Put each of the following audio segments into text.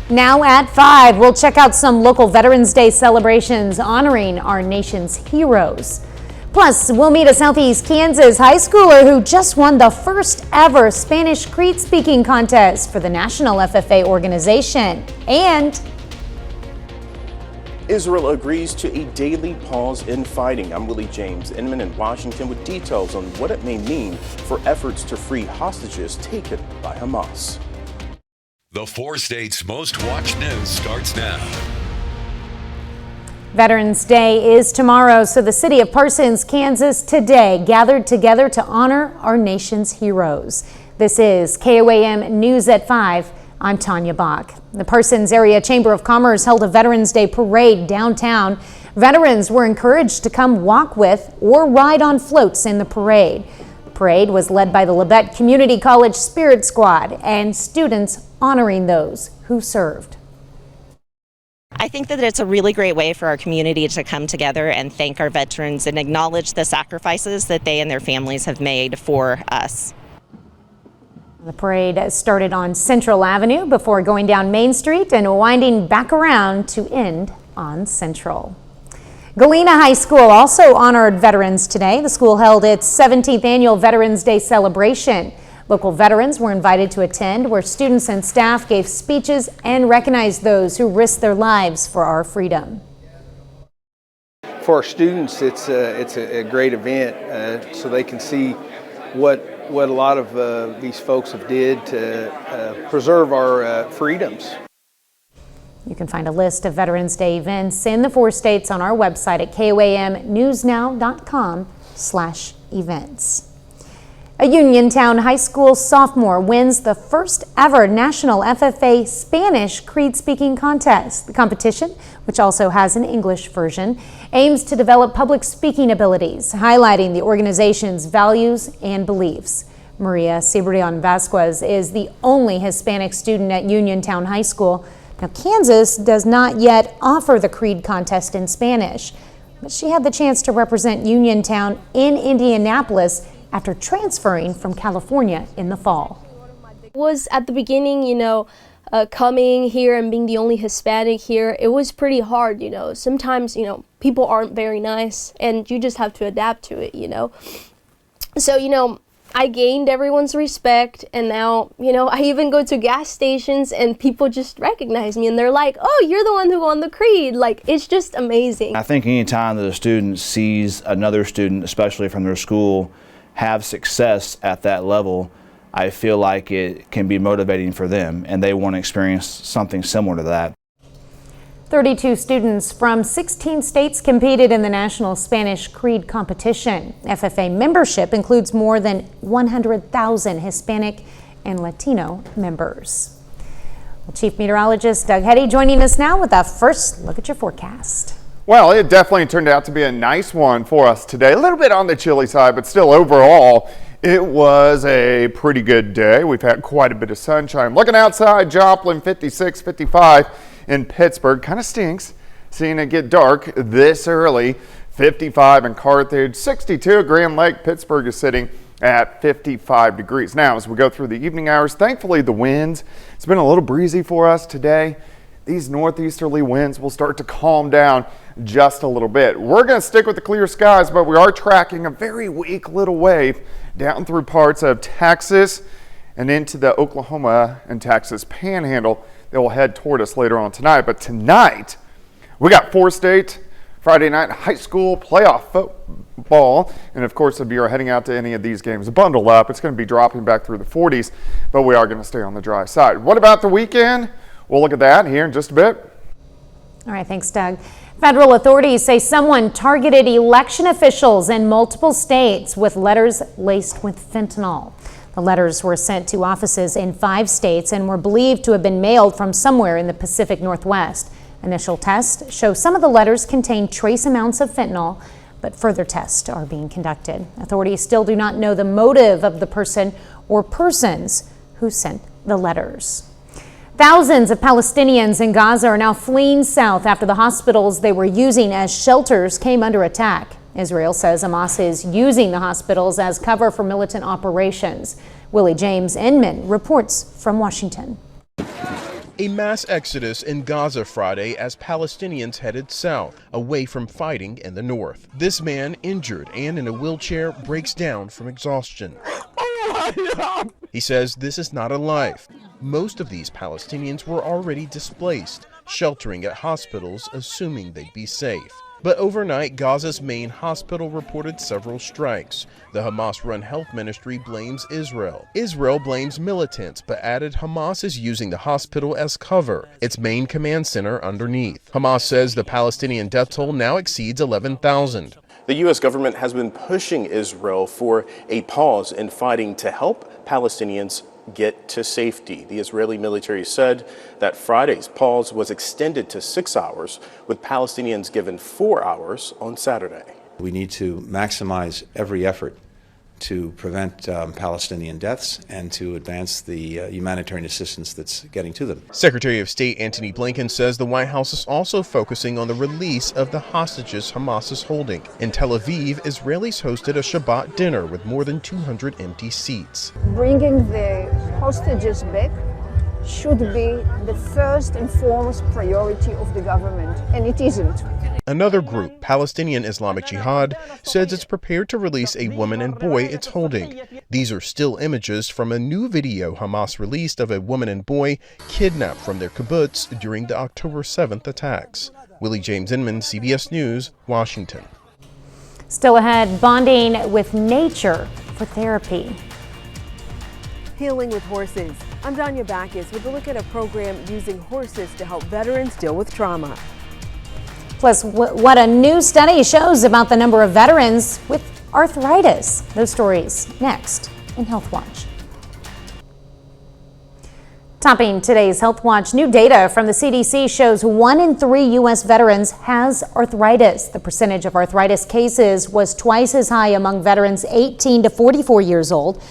Now at 5, we'll check out some local Veterans Day celebrations honoring our nation's heroes. Plus, we'll meet a Southeast Kansas high schooler who just won the first ever Spanish Creed speaking contest for the National FFA organization. And Israel agrees to a daily pause in fighting. I'm Willie James Inman in Washington with details on what it may mean for efforts to free hostages taken by Hamas. The 4 states' most watched news starts now. Veterans Day is tomorrow, so the city of Parsons, Kansas today gathered together to honor our nation's heroes. This is KOAM News at 5. I'm Tanya Bach. The Parsons Area Chamber of Commerce held a Veterans Day parade downtown. Veterans were encouraged to come walk with or ride on floats in the parade. The parade was led by the Labette Community College Spirit Squad and students honoring those who served. I think that it's a really great way for our community to come together and thank our veterans and acknowledge the sacrifices that they and their families have made for us. The parade started on Central Avenue before going down Main Street and winding back around to end on Central. Galena High School also honored veterans today. The school held its 17th annual Veterans Day celebration. Local veterans were invited to attend, where students and staff gave speeches and recognized those who risked their lives for our freedom. For our students, it's a great event so they can see what a lot of these folks have did to preserve our freedoms. You can find a list of Veterans Day events in the 4 states on our website at koamnewsnow.com/events. A Uniontown High School sophomore wins the first ever National FFA Spanish Creed speaking contest. The competition, which also has an English version, aims to develop public speaking abilities, highlighting the organization's values and beliefs. Maria Cibrian Vasquez is the only Hispanic student at Uniontown High School. Now, Kansas does not yet offer the Creed contest in Spanish, but she had the chance to represent Uniontown in Indianapolis after transferring from California in the fall. It was at the beginning, coming here and being the only Hispanic here, it was pretty hard, Sometimes, people aren't very nice and you just have to adapt to it, So, I gained everyone's respect, and now, I even go to gas stations and people just recognize me and they're like, oh, you're the one who won the Creed. Like, it's just amazing. I think anytime that a student sees another student, especially from their school, have success at that level, I feel like it can be motivating for them and they want to experience something similar to that. 32 students from 16 states competed in the National Spanish Creed competition. FFA membership includes more than 100,000 Hispanic and Latino members. Well, Chief Meteorologist Doug Hetty joining us now with a first look at your forecast. Well, it definitely turned out to be a nice one for us today. A little bit on the chilly side, but still overall, it was a pretty good day. We've had quite a bit of sunshine. Looking outside, Joplin 56, 55 in Pittsburgh. Kind of stinks seeing it get dark this early. 55 in Carthage, 62 at Grand Lake. Pittsburgh is sitting at 55 degrees. Now, as we go through the evening hours, thankfully the winds, it's been a little breezy for us today. These northeasterly winds will start to calm down just a little bit. We're going to stick with the clear skies, but we are tracking a very weak little wave down through parts of Texas and into the Oklahoma and Texas panhandle that will head toward us later on tonight. But tonight, we got 4-state Friday night high school playoff football. And of course, if you're heading out to any of these games, bundle up. It's going to be dropping back through the 40s, but we are going to stay on the dry side. What about the weekend? We'll look at that here in just a bit. All right, thanks, Doug. Federal authorities say someone targeted election officials in multiple states with letters laced with fentanyl. The letters were sent to offices in 5 states and were believed to have been mailed from somewhere in the Pacific Northwest. Initial tests show some of the letters contain trace amounts of fentanyl, but further tests are being conducted. Authorities still do not know the motive of the person or persons who sent the letters. Thousands of Palestinians in Gaza are now fleeing south after the hospitals they were using as shelters came under attack. Israel says Hamas is using the hospitals as cover for militant operations. Willie James Inman reports from Washington. A mass exodus in Gaza Friday as Palestinians headed south, away from fighting in the north. This man, injured and in a wheelchair, breaks down from exhaustion. He says this is not a life. Most of these Palestinians were already displaced, sheltering at hospitals, assuming they'd be safe. But overnight, Gaza's main hospital reported several strikes. The Hamas-run health ministry blames Israel. Israel blames militants, but added Hamas is using the hospital as cover, its main command center underneath. Hamas says the Palestinian death toll now exceeds 11,000. The U.S. government has been pushing Israel for a pause in fighting to help Palestinians get to safety. The Israeli military said that Friday's pause was extended to 6 hours, with Palestinians given 4 hours on Saturday. We need to maximize every effort to prevent Palestinian deaths and to advance the humanitarian assistance that's getting to them. Secretary of State Antony Blinken says the White House is also focusing on the release of the hostages Hamas is holding. In Tel Aviv, Israelis hosted a Shabbat dinner with more than 200 empty seats. Bringing the hostages back should be the first and foremost priority of the government, and it isn't. Another group, Palestinian Islamic Jihad, says it's prepared to release a woman and boy it's holding. These are still images from a new video Hamas released of a woman and boy kidnapped from their kibbutz during the October 7th attacks. Willie James Inman, CBS News, Washington. Still ahead, bonding with nature for therapy. Healing with Horses. I'm Danya Backus with a look at a program using horses to help veterans deal with trauma. Plus, what a new study shows about the number of veterans with arthritis. Those stories next in Health Watch. Topping today's Health Watch, new data from the CDC shows 1 in 3 U.S. veterans has arthritis. The percentage of arthritis cases was twice as high among veterans 18 to 44 years old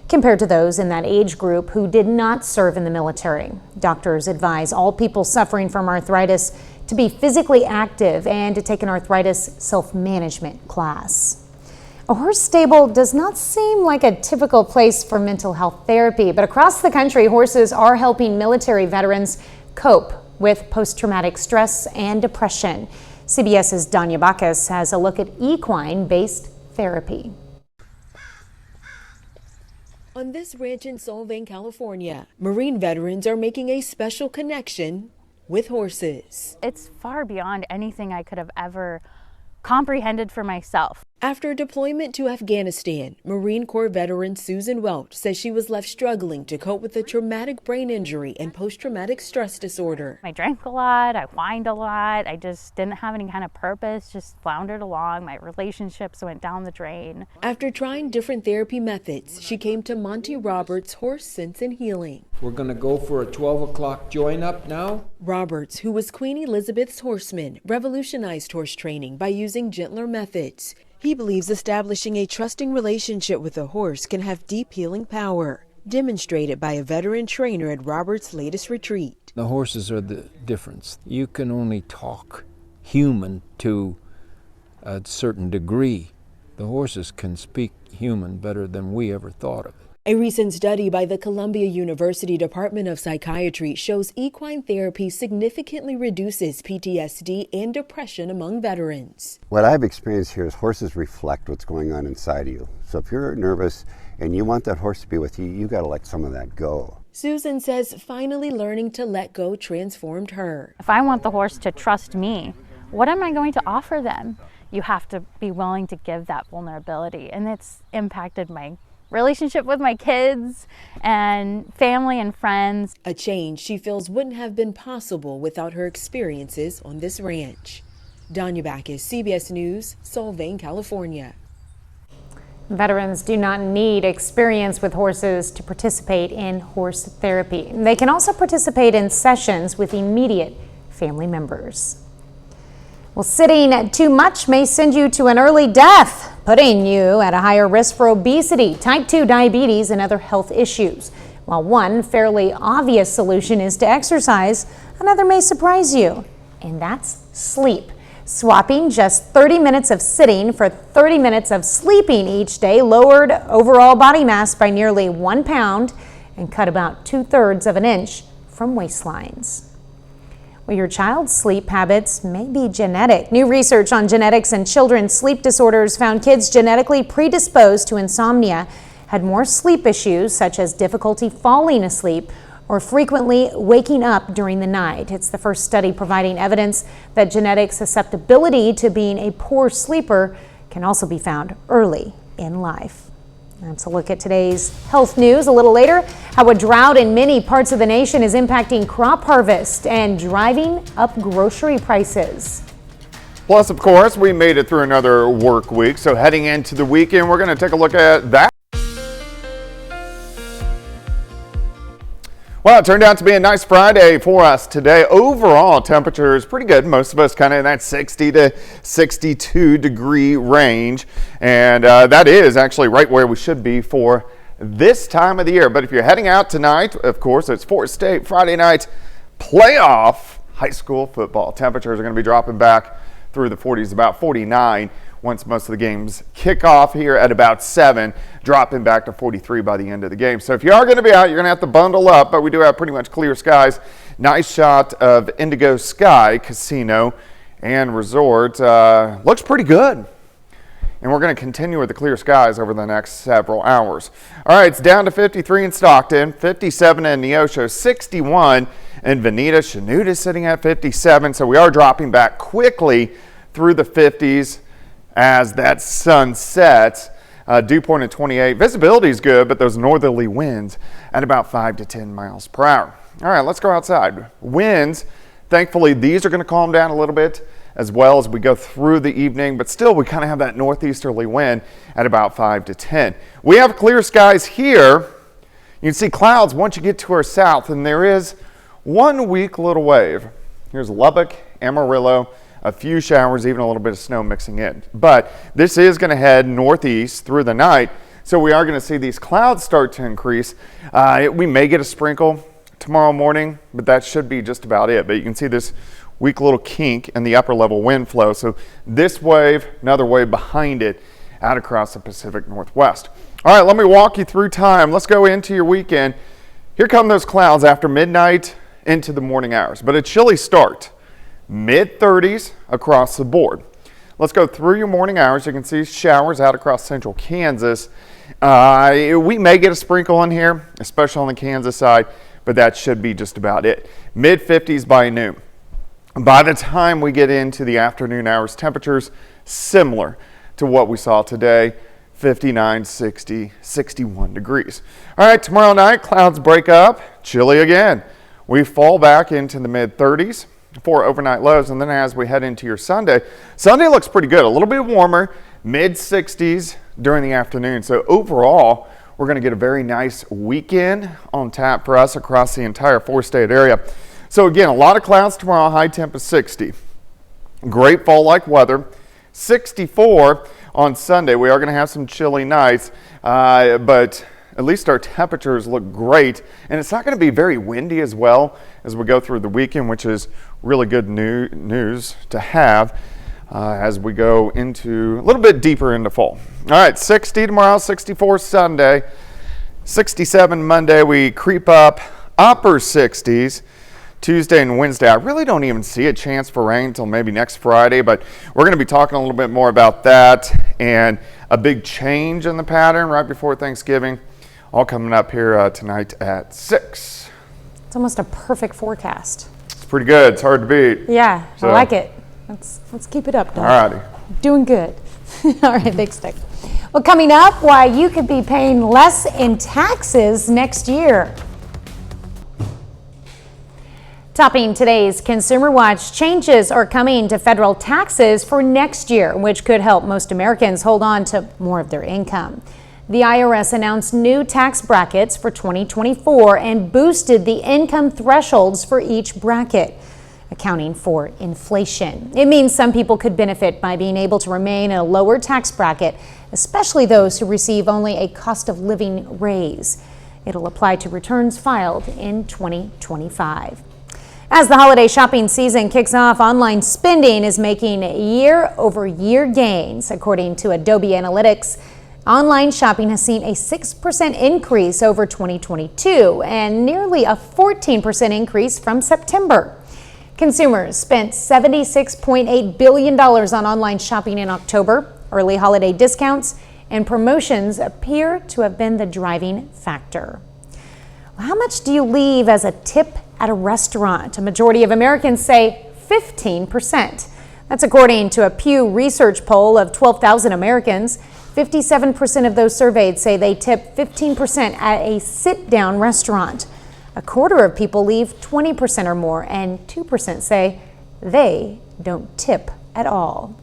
compared to those in that age group who did not serve in the military. Doctors advise all people suffering from arthritis to be physically active and to take an arthritis self-management class. A horse stable does not seem like a typical place for mental health therapy, but across the country, horses are helping military veterans cope with post-traumatic stress and depression. CBS's Danya Backus has a look at equine-based therapy. On this ranch in Solvang, California, Marine veterans are making a special connection with horses. It's far beyond anything I could have ever comprehended for myself. After deployment to Afghanistan, Marine Corps veteran Susan Welch says she was left struggling to cope with a traumatic brain injury and post-traumatic stress disorder. I drank a lot, I whined a lot, I just didn't have any kind of purpose, just floundered along. My relationships went down the drain. After trying different therapy methods, she came to Monty Roberts' Horse Sense and Healing. We're going to go for a 12 o'clock join up now. Roberts, who was Queen Elizabeth's horseman, revolutionized horse training by using gentler methods. He believes establishing a trusting relationship with a horse can have deep healing power, demonstrated by a veteran trainer at Roberts' latest retreat. The horses are the difference. You can only talk human to a certain degree. The horses can speak human better than we ever thought of it. A recent study by the Columbia University Department of Psychiatry shows equine therapy significantly reduces PTSD and depression among veterans. What I've experienced here is horses reflect what's going on inside of you. So if you're nervous and you want that horse to be with you, you got to let some of that go. Susan says finally learning to let go transformed her. If I want the horse to trust me, what am I going to offer them? You have to be willing to give that vulnerability, and it's impacted my relationship with my kids and family and friends. A change she feels wouldn't have been possible without her experiences on this ranch. Danya Backus, CBS News, Solvang, California. Veterans do not need experience with horses to participate in horse therapy. They can also participate in sessions with immediate family members. Well, sitting too much may send you to an early death, putting you at a higher risk for obesity, type 2 diabetes, and other health issues. While one fairly obvious solution is to exercise, another may surprise you, and that's sleep. Swapping just 30 minutes of sitting for 30 minutes of sleeping each day lowered overall body mass by nearly 1 pound and cut about 2/3 of an inch from waistlines. Well, your child's sleep habits may be genetic. New research on genetics and children's sleep disorders found kids genetically predisposed to insomnia had more sleep issues, such as difficulty falling asleep or frequently waking up during the night. It's the first study providing evidence that genetic susceptibility to being a poor sleeper can also be found early in life. Let's look at today's health news a little later. How a drought in many parts of the nation is impacting crop harvest and driving up grocery prices. Plus, of course, we made it through another work week. So heading into the weekend, we're going to take a look at that. Well, it turned out to be a nice Friday for us today. Overall, temperature is pretty good. Most of us kind of in that 60 to 62 degree range. And that is actually right where we should be for this time of the year. But if you're heading out tonight, of course, it's Forest State Friday night playoff high school football. Temperatures are going to be dropping back through the 40s, about 49. Once most of the games kick off here at about 7, dropping back to 43 by the end of the game. So if you are going to be out, you're going to have to bundle up, but we do have pretty much clear skies. Nice shot of Indigo Sky Casino and Resort. Looks pretty good. And we're going to continue with the clear skies over the next several hours. All right, it's down to 53 in Stockton, 57 in Neosho, 61 in Veneta. Chanute is sitting at 57, so we are dropping back quickly through the 50s. As that sun sets. Dew point at 28. Visibility is good, but those northerly winds at about 5 to 10 miles per hour. All right, let's go outside. Winds, thankfully, these are going to calm down a little bit as well as we go through the evening, but still we kind of have that northeasterly wind at about 5 to 10. We have clear skies here. You can see clouds once you get to our south, and there is one weak little wave. Here's Lubbock, Amarillo. A few showers, even a little bit of snow mixing in. But this is going to head northeast through the night, so we are going to see these clouds start to increase. We may get a sprinkle tomorrow morning, but that should be just about it. But you can see this weak little kink in the upper level wind flow. So this wave, another wave behind it, out across the Pacific Northwest. All right, let me walk you through time. Let's go into your weekend. Here come those clouds after midnight into the morning hours, but a chilly start. Mid-30s across the board. Let's go through your morning hours. You can see showers out across central Kansas. We may get a sprinkle in here, especially on the Kansas side, but that should be just about it. Mid-50s by noon. By the time we get into the afternoon hours, temperatures similar to what we saw today, 59, 60, 61 degrees. All right, tomorrow night, clouds break up, chilly again. We fall back into the mid-30s. For overnight lows, and then as we head into your Sunday looks pretty good, a little bit warmer, mid-60s during the afternoon. So overall, we're going to get a very nice weekend on tap for us across the entire four-state area. So again, a lot of clouds tomorrow, high temp of 60. Great fall-like weather. 64 on Sunday. We are going to have some chilly nights, but at least our temperatures look great, and it's not going to be very windy as well as we go through the weekend, which is really good news to have as we go into a little bit deeper into fall. All right, 60 tomorrow, 64 Sunday, 67 Monday. We creep up upper 60s. Tuesday and Wednesday, I really don't even see a chance for rain until maybe next Friday, but we're going to be talking a little bit more about that and a big change in the pattern right before Thanksgiving. All coming up here tonight at 6. It's almost a perfect forecast. It's pretty good. It's hard to beat. Yeah, so. I like it. Let's keep it up, Doug. All righty. Doing good. All right, thanks, Doug. Well, coming up, why you could be paying less in taxes next year. Topping today's Consumer Watch, changes are coming to federal taxes for next year, which could help most Americans hold on to more of their income. The IRS announced new tax brackets for 2024 and boosted the income thresholds for each bracket, accounting for inflation. It means some people could benefit by being able to remain in a lower tax bracket, especially those who receive only a cost of living raise. It'll apply to returns filed in 2025. As the holiday shopping season kicks off, online spending is making year-over-year gains, according to Adobe Analytics. Online shopping has seen a 6% increase over 2022 and nearly a 14% increase from September. Consumers spent $76.8 billion on online shopping in October. Early holiday discounts and promotions appear to have been the driving factor. Well, how much do you leave as a tip at a restaurant? A majority of Americans say 15%. That's according to a Pew Research poll of 12,000 Americans. 57% of those surveyed say they tip 15% at a sit-down restaurant. A quarter of people leave 20% or more, and 2% say they don't tip at all.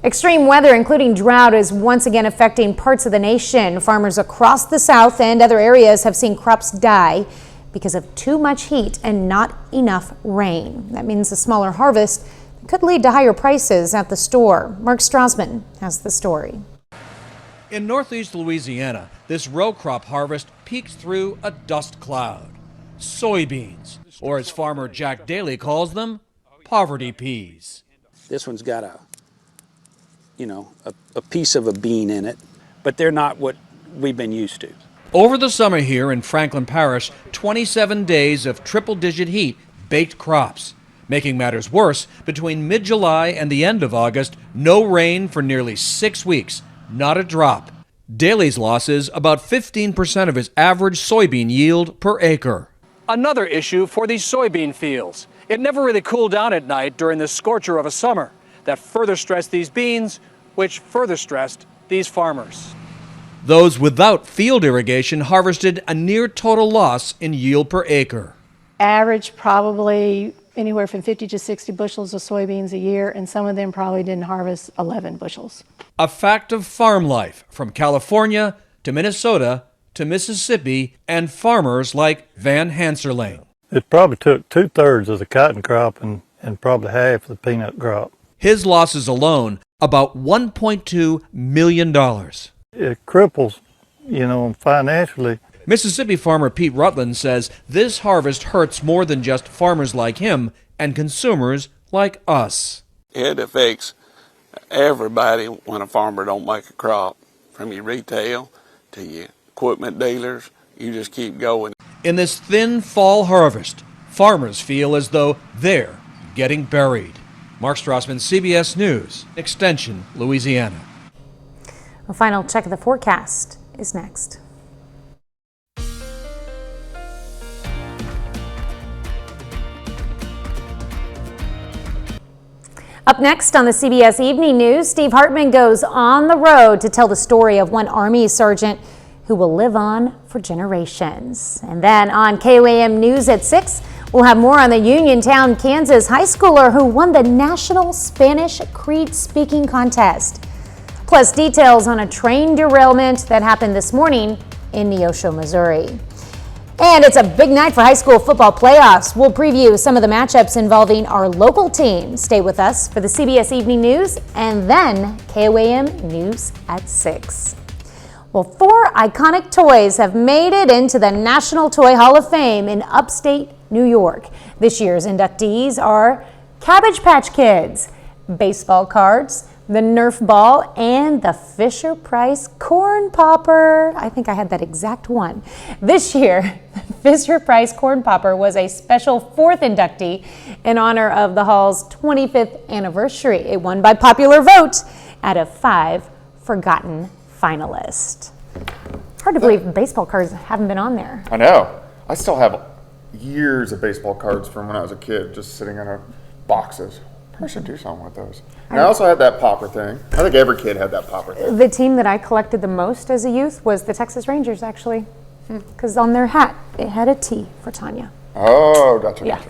Extreme weather, including drought, is once again affecting parts of the nation. Farmers across the South and other areas have seen crops die because of too much heat and not enough rain. That means a smaller harvest could lead to higher prices at the store. Mark Strassman has the story. In northeast Louisiana, this row crop harvest peeks through a dust cloud. Soybeans, or as farmer Jack Daly calls them, poverty peas. This one's got a piece of a bean in it, but they're not what we've been used to. Over the summer here in Franklin Parish, 27 days of triple-digit heat baked crops. Making matters worse, between mid-July and the end of August, no rain for nearly 6 weeks, not a drop. Daly's losses about 15% of his average soybean yield per acre. Another issue for these soybean fields. It never really cooled down at night during the scorcher of a summer. That further stressed these beans, which further stressed these farmers. Those without field irrigation harvested a near total loss in yield per acre. Average probably anywhere from 50 to 60 bushels of soybeans a year, and some of them probably didn't harvest 11 bushels. A fact of farm life from California to Minnesota to Mississippi and farmers like Van Hanserling. It probably took 2/3 of the cotton crop and probably half of the peanut crop. His losses alone, about $1.2 million. It cripples, financially. Mississippi farmer Pete Rutland says this harvest hurts more than just farmers like him and consumers like us. It affects everybody when a farmer don't make a crop, from your retail to your equipment dealers. You just keep going. In this thin fall harvest, farmers feel as though they're getting buried. Mark Strassman, CBS News, Extension, Louisiana. A final check of the forecast is next. Up next on the CBS Evening News, Steve Hartman goes on the road to tell the story of one Army sergeant who will live on for generations. And then on KOAM News at 6, we'll have more on the Uniontown, Kansas high schooler who won the National Spanish Creed Speaking Contest. Plus details on a train derailment that happened this morning in Neosho, Missouri. And it's a big night for high school football playoffs. We'll preview some of the matchups involving our local team. Stay with us for the CBS Evening News and then KOAM News at 6. Well, 4 iconic toys have made it into the National Toy Hall of Fame in upstate New York. This year's inductees are Cabbage Patch Kids, baseball cards, the Nerf ball, and the Fisher-Price corn popper. I think I had that exact one. This year, the Fisher-Price corn popper was a special 4th inductee in honor of the Hall's 25th anniversary. It won by popular vote out of 5 forgotten finalists. Hard to believe baseball cards haven't been on there. I know. I still have years of baseball cards from when I was a kid just sitting in boxes. I should do something with those. And I also had that popper thing. I think every kid had that popper thing. The team that I collected the most as a youth was the Texas Rangers, actually, because on their hat it had a T for Tanya. Oh, gotcha. Yeah.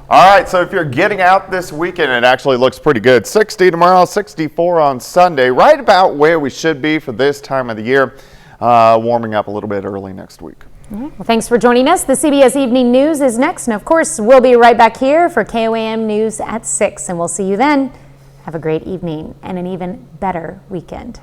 All right, so if you're getting out this weekend, it actually looks pretty good. 60 tomorrow, 64 on Sunday, right about where we should be for this time of the year, warming up a little bit early next week. Well, thanks for joining us. The CBS Evening News is next, and of course, we'll be right back here for KOAM News at 6, and we'll see you then. Have a great evening and an even better weekend.